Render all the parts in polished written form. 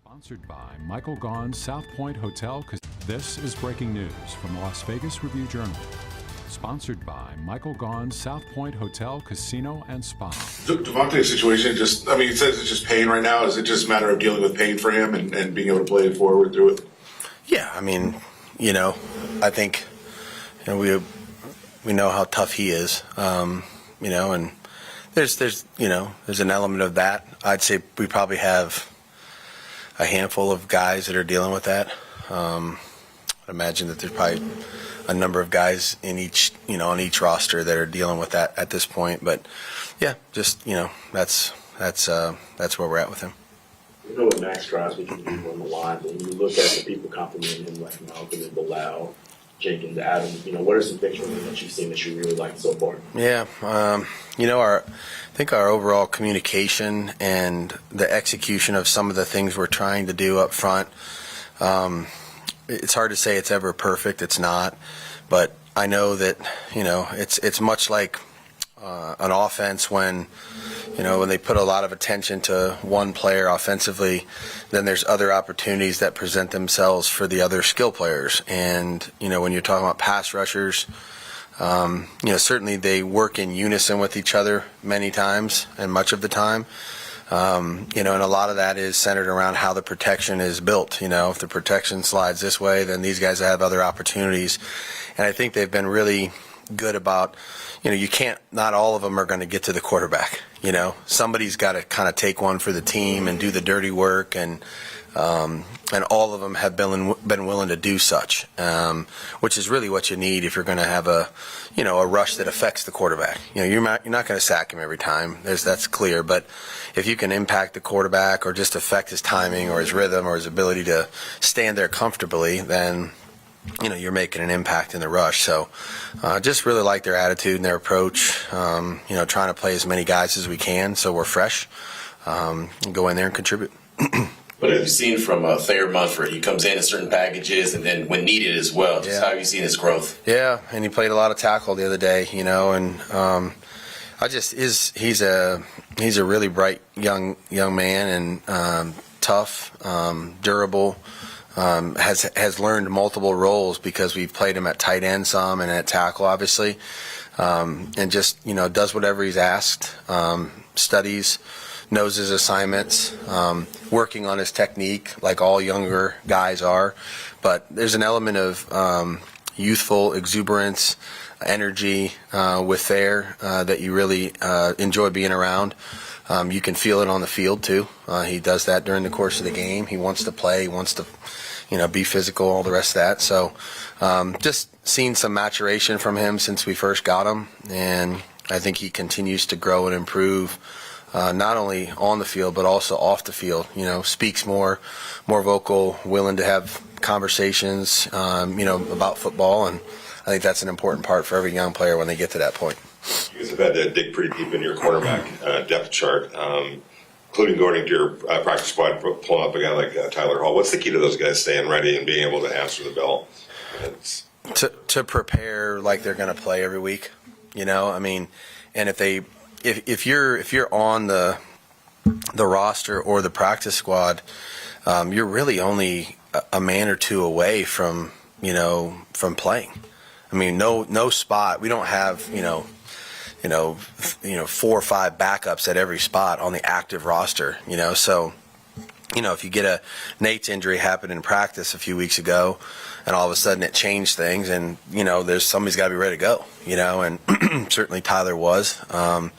Sponsored by Michael Gaughan's South Point Hotel. This is breaking news from the Las Vegas Review-Journal. Sponsored by Michael Gaughan's South Point Hotel, Casino, and Spa. Devontae's situation, it says it's just pain right now. Is it just a matter of dealing with pain for him and being able to play it forward through it? Yeah, I mean, I think we know how tough he is, and there's an element of that. I'd say we probably have a handful of guys that are dealing with that. I'd imagine that there's probably a number of guys in each, on each roster that are dealing with that at this point. But yeah, just that's where we're at with him. You know what Max Crosby can do on the line, but when you look at the people complimenting him like Malcolm and Bilal, Jenkins, Adams, what are some things from him that you've seen that you really like so far? Yeah, I think our overall communication and the execution of some of the things we're trying to do up front, it's hard to say it's ever perfect. It's not, but I know that it's much like an offense when they put a lot of attention to one player offensively, then there's other opportunities that present themselves for the other skill players. And when you're talking about pass rushers, certainly they work in unison with each other many times and much of the time. And a lot of that is centered around how the protection is built. If the protection slides this way, then these guys have other opportunities. And I think they've been really good about, not all of them are going to get to the quarterback. Somebody's got to kind of take one for the team and do the dirty work, and all of them have been willing to do such, which is really what you need if you're going to have a rush that affects the quarterback. You're not going to sack him every time. That's clear, but if you can impact the quarterback or just affect his timing or his rhythm or his ability to stand there comfortably, then you're making an impact in the rush. So just really like their attitude and their approach, trying to play as many guys as we can so we're fresh, and go in there and contribute. What have you seen from Thayer Munford? He comes in certain packages and then when needed as well. Just how have you seen his growth? Yeah, and he played a lot of tackle the other day, and he's a really bright young man and tough, durable. Has learned multiple roles because we've played him at tight end some and at tackle, obviously, and just does whatever he's asked, studies, knows his assignments, working on his technique like all younger guys are. But there's an element of youthful exuberance, energy with Thayer that you really enjoy being around. You can feel it on the field too. He does that during the course of the game. He wants to play. He wants to, be physical, all the rest of that. So just seen some maturation from him since we first got him, and I think he continues to grow and improve, not only on the field but also off the field. Speaks more vocal, willing to have conversations, about football, and I think that's an important part for every young player when they get to that point. You guys have had to dig pretty deep in your cornerback depth chart, including going into your practice squad, pulling up a guy like Tyler Hall. What's the key to those guys staying ready and being able to answer the bell? To prepare like they're going to play every week, and if you're on the roster or the practice squad, you're really only a man or two away from playing. No spot. We don't have 4 or 5 backups at every spot on the active roster. So if you get Nate's injury happened in practice a few weeks ago, and all of a sudden it changed things, and there's somebody's got to be ready to go. And certainly Tyler was. I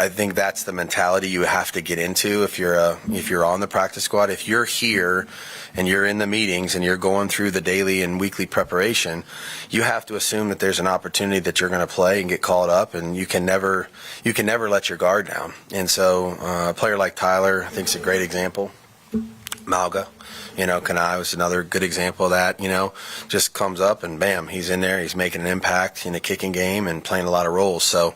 think that's the mentality you have to get into if you're on the practice squad. If you're here and you're in the meetings and you're going through the daily and weekly preparation, you have to assume that there's an opportunity that you're going to play and get called up, and you can never let your guard down. And so a player like Tyler, I think, is a great example. Malga, Kanai was another good example of that. Just comes up and bam, he's in there. He's making an impact in the kicking game and playing a lot of roles. So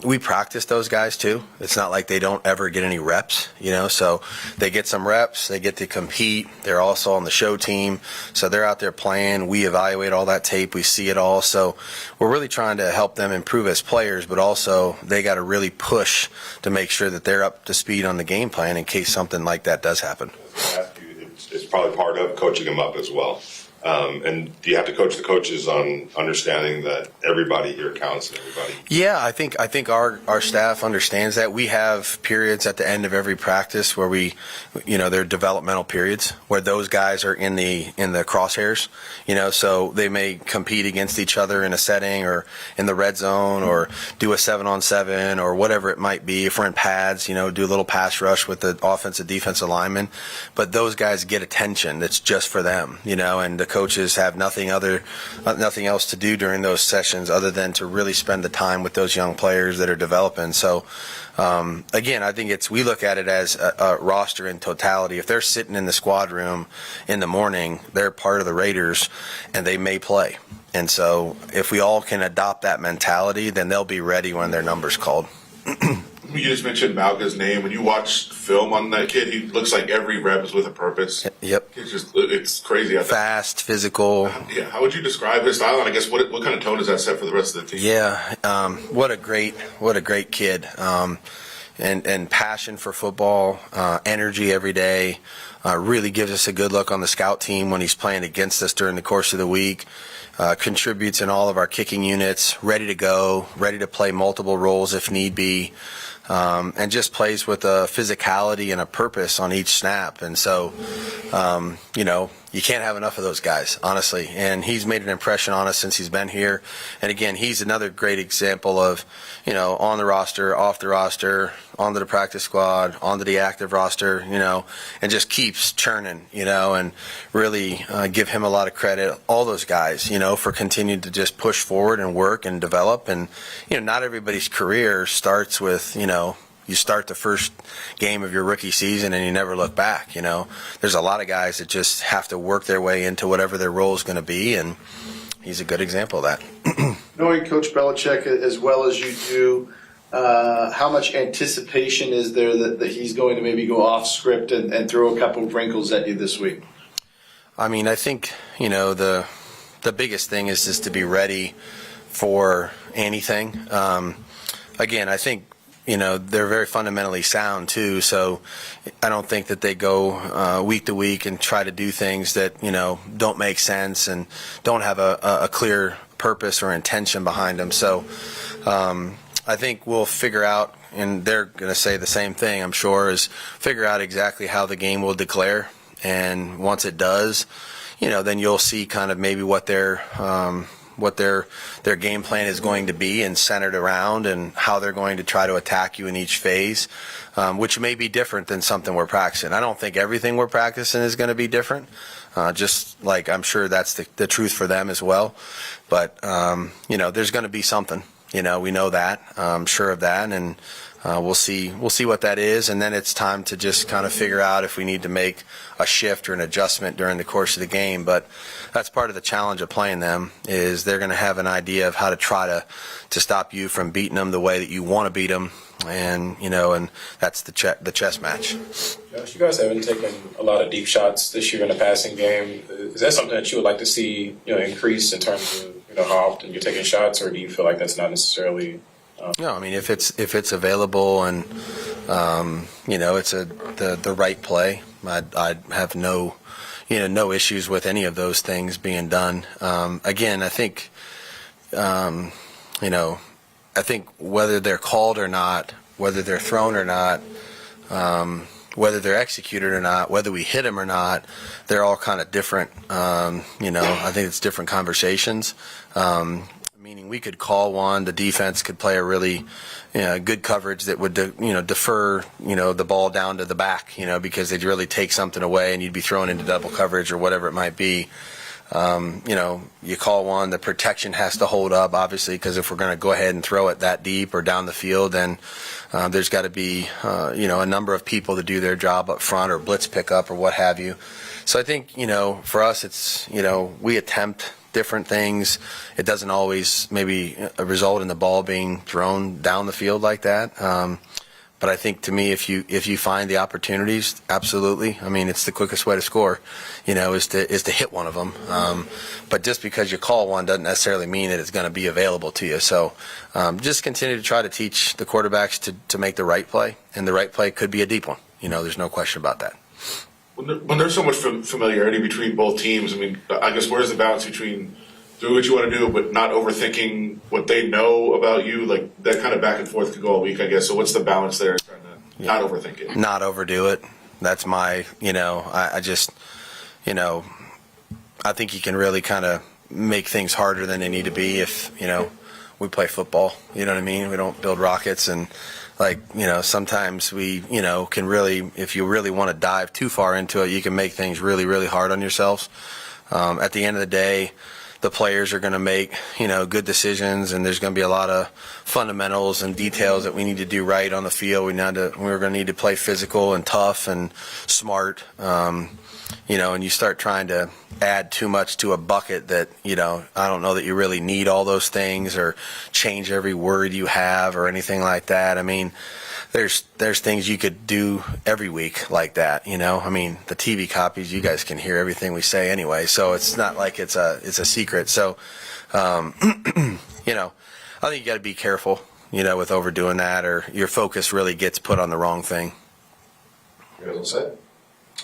we practice those guys too. It's not like they don't ever get any reps. So they get some reps. They get to compete. They're also on the show team, so they're out there playing. We evaluate all that tape. We see it all. So we're really trying to help them improve as players, but also they got to really push to make sure that they're up to speed on the game plan in case something like that does happen. It's probably part of coaching them up as well. And do you have to coach the coaches on understanding that everybody here counts and everybody? Yeah, I think our staff understands that. We have periods at the end of every practice where they're developmental periods where those guys are in the crosshairs. So they may compete against each other in a setting or in the red zone or do a 7-on-7 or whatever it might be. If we're in pads, do a little pass rush with the offensive defensive lineman. But those guys get attention that's just for them, and the coaches have nothing else to do during those sessions other than to really spend the time with those young players that are developing. So again, I think we look at it as a roster in totality. If they're sitting in the squad room in the morning, they're part of the Raiders and they may play. And so if we all can adopt that mentality, then they'll be ready when their number's called. You just mentioned Malga's name. When you watch film on that kid, he looks like every rep is with a purpose. Yep. It's crazy. Fast, physical. Yeah. How would you describe his style? And I guess what kind of tone does that set for the rest of the team? Yeah. What a great kid. And passion for football, energy every day. Really gives us a good look on the scout team when he's playing against us during the course of the week. Contributes in all of our kicking units, ready to go, ready to play multiple roles if need be, and just plays with a physicality and a purpose on each snap. And so, you can't have enough of those guys, honestly. And he's made an impression on us since he's been here. And again, he's another great example of, on the roster, off the roster, onto the practice squad, onto the active roster, and just keeps churning, and really give him a lot of credit. All those guys, for continuing to just push forward and work and develop. And, not everybody's career starts with, you start the first game of your rookie season and you never look back. There's a lot of guys that just have to work their way into whatever their role is going to be, and he's a good example of that. Knowing Coach Belichick as well as you do, how much anticipation is there that he's going to maybe go off script and throw a couple of wrinkles at you this week? I mean, I think, the biggest thing is just to be ready for anything. Again, I think, they're very fundamentally sound too, so I don't think that they go week to week and try to do things that, don't make sense and don't have a clear purpose or intention behind them. So I think we'll figure out, and they're going to say the same thing, I'm sure, is figure out exactly how the game will declare. And once it does, then you'll see kind of maybe what their game plan is going to be and centered around, and how they're going to try to attack you in each phase, which may be different than something we're practicing. I don't think everything we're practicing is going to be different, just like I'm sure that's the truth for them as well. But, there's going to be something. We know that. I'm sure of that, and we'll see what that is, and then it's time to just kind of figure out if we need to make a shift or an adjustment during the course of the game. But that's part of the challenge of playing them, is they're going to have an idea of how to try to stop you from beating them the way that you want to beat them, and and that's the chess match. Josh, you guys haven't taken a lot of deep shots this year in the passing game. Is that something that you would like to see increase in terms of how often you're taking shots, or do you feel like that's not necessarily? No, I mean if it's available and it's the right play, I'd have no issues with any of those things being done. Again, I think I think whether they're called or not, whether they're thrown or not, whether they're executed or not, whether we hit them or not, they're all kind of different. I think it's different conversations. Meaning we could call one, the defense could play a really good coverage that would defer the ball down to the back, because they'd really take something away and you'd be thrown into double coverage or whatever it might be. You call one, the protection has to hold up, obviously, because if we're going to go ahead and throw it that deep or down the field, then there's got to be, a number of people to do their job up front or blitz pickup or what have you. So I think, for us, it's, we attempt different things. It doesn't always maybe result in the ball being thrown down the field like that. But I think, to me, if you find the opportunities, absolutely. I mean, it's the quickest way to score, is to hit one of them. But just because you call one doesn't necessarily mean that it's going to be available to you. So just continue to try to teach the quarterbacks to make the right play, and the right play could be a deep one. There's no question about that. When there's so much familiarity between both teams, I mean, I guess where's the balance between doing what you want to do, but not overthinking what they know about you? Like, that kind of back and forth could go all week, I guess. So what's the balance there? Trying to not overthink it. Not overdo it. That's my, I just, I think you can really kind of make things harder than they need to be if, we play football. You know what I mean? We don't build rockets, and sometimes we, can really, if you really want to dive too far into it, you can make things really, really hard on yourselves. At the end of the day, the players are going to make, good decisions, and there's going to be a lot of fundamentals and details that we need to do right on the field. We're going to need to play physical and tough and smart, and you start trying to add too much to a bucket that, I don't know that you really need all those things or change every word you have or anything like that. I mean, there's things you could do every week like that, I mean, the TV copies, you guys can hear everything we say anyway, so it's not like it's a secret. So, I think you got to be careful, with overdoing that, or your focus really gets put on the wrong thing. You guys all set?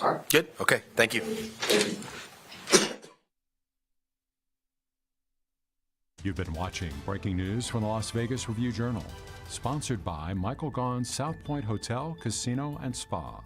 All right. Good. Okay. Thank you. You've been watching breaking news from the Las Vegas Review-Journal, sponsored by Michael Gaughan's South Point Hotel, Casino, and Spa.